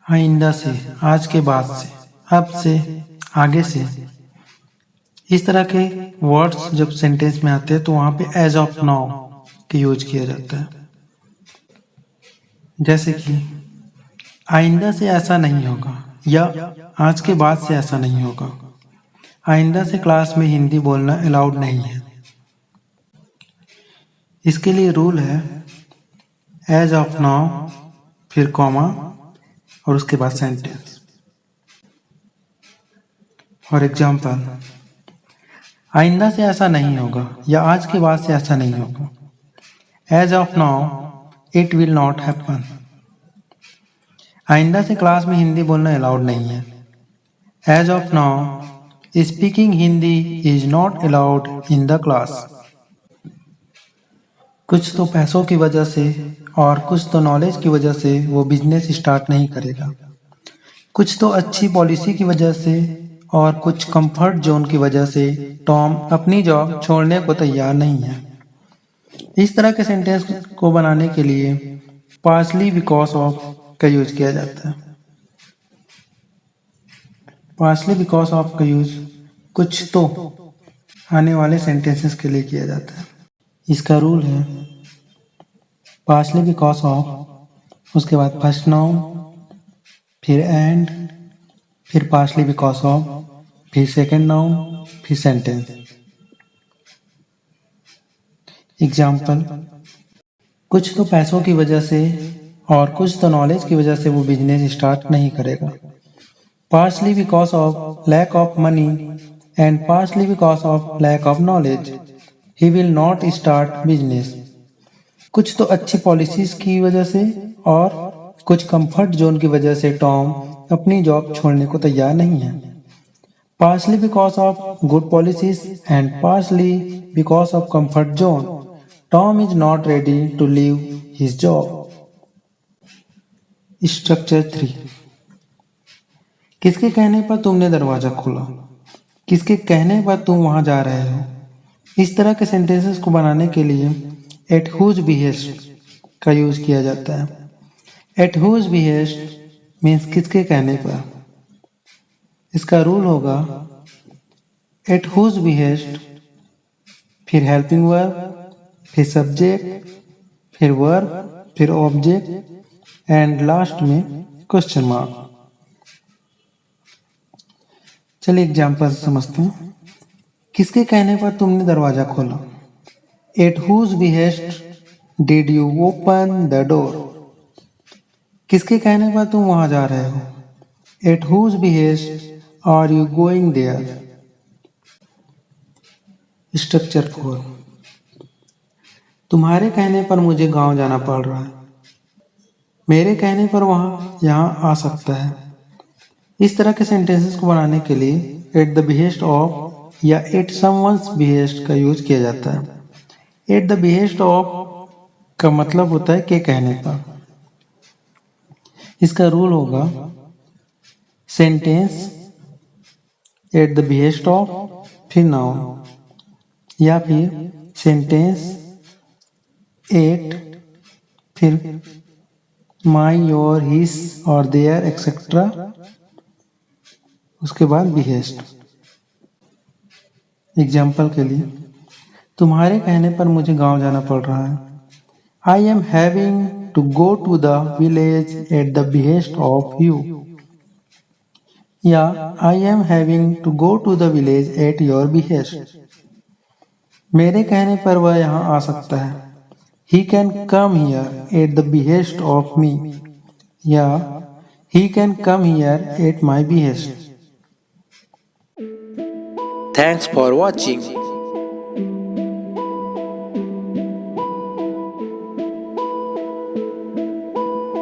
आइंदा से, आज के बाद से, अब से, आगे से, इस तरह के वर्ड्स जब सेंटेंस में आते हैं तो वहां पे एज ऑफ नाउ का यूज किया जाता है। जैसे कि आइंदा से ऐसा नहीं होगा या आज के बाद से ऐसा नहीं होगा। आइंदा से क्लास में हिंदी बोलना अलाउड नहीं है। इसके लिए रूल है एज ऑफ नाउ, फिर कॉमा और उसके बाद सेंटेंस। फॉर एग्जाम्पल, आइंदा से ऐसा नहीं होगा या आज के बाद से ऐसा नहीं होगा। As of now it will not happen. आइंदा से क्लास में हिंदी बोलना अलाउड नहीं है। As of now speaking Hindi is not allowed in the class. कुछ तो पैसों की वजह से और कुछ तो नॉलेज की वजह से वो बिजनेस स्टार्ट नहीं करेगा। कुछ तो अच्छी पॉलिसी की वजह से और कुछ कंफर्ट जोन की वजह से टॉम अपनी जॉब छोड़ने को तैयार नहीं है। इस तरह के सेंटेंस को बनाने के लिए पार्सली बिकॉज ऑफ का यूज किया जाता है। पार्सली बिकॉज ऑफ का यूज कुछ तो आने वाले सेंटेंसेस के लिए किया जाता है। इसका रूल है पार्सली बिकॉज ऑफ, उसके बाद फर्स्ट नाउन, फिर एंड, फिर पार्सली बिकॉज ऑफ, फिर सेकंड नाउन, फिर सेंटेंस। एग्जाम्पल, कुछ तो पैसों की वजह से और कुछ तो नॉलेज की वजह से वो बिजनेस स्टार्ट नहीं करेगा। Partly because of lack of money and partly because of lack of knowledge he will not start business. कुछ तो अच्छी पॉलिसीज की वजह से और कुछ कंफर्ट जोन की वजह से टॉम अपनी जॉब छोड़ने को तैयार नहीं है। Partly because of good policies and partly because of comfort zone Tom is not ready to leave his job. Structure 3, किसके कहने पर तुमने दरवाजा खोला? किसके कहने पर तुम वहां जा रहे हो? इस तरह के सेंटेंसेस को बनाने के लिए एट हुज बिहेस्ट का यूज किया जाता है। एट हुज बिहेस्ट मीन्स किसके कहने पर। इसका रूल होगा एट हुज बिहेस्ट, फिर हेल्पिंग वर्ब, फिर सब्जेक्ट, फिर वर्ब, फिर ऑब्जेक्ट एंड लास्ट में क्वेश्चन मार्क। चलिए एग्जाम्पल समझते हैं। किसके कहने पर तुमने दरवाजा खोला? At whose behest did you open the door? किसके कहने पर तुम वहां जा रहे हो? At whose behest are you going there? Structure 4, तुम्हारे कहने पर मुझे गांव जाना पड़ रहा है। मेरे कहने पर वहां यहां आ सकता है। इस तरह के सेंटेंसेस को बनाने के लिए एट द बिहेस्ट ऑफ या एट समवन्स बिहेस्ट का यूज किया जाता है। एट द बिहेस्ट ऑफ का मतलब होता है के कहने पर। इसका रूल होगा sentence eight the behest of, फिर नाउन, या फिर सेंटेंस एट, फिर माई, योर, हिज और देयर एक्सेट्रा, उसके बाद बिहेस्ट। एग्जाम्पल के लिए, तुम्हारे कहने पर मुझे गांव जाना पड़ रहा है। I am having to go to the village at the behest of you. या I am having to go to the village at your behest. मेरे कहने पर वह यहाँ आ सकता है। He can come here at the behest of me. या he can come here at my behest. Thanks for watching.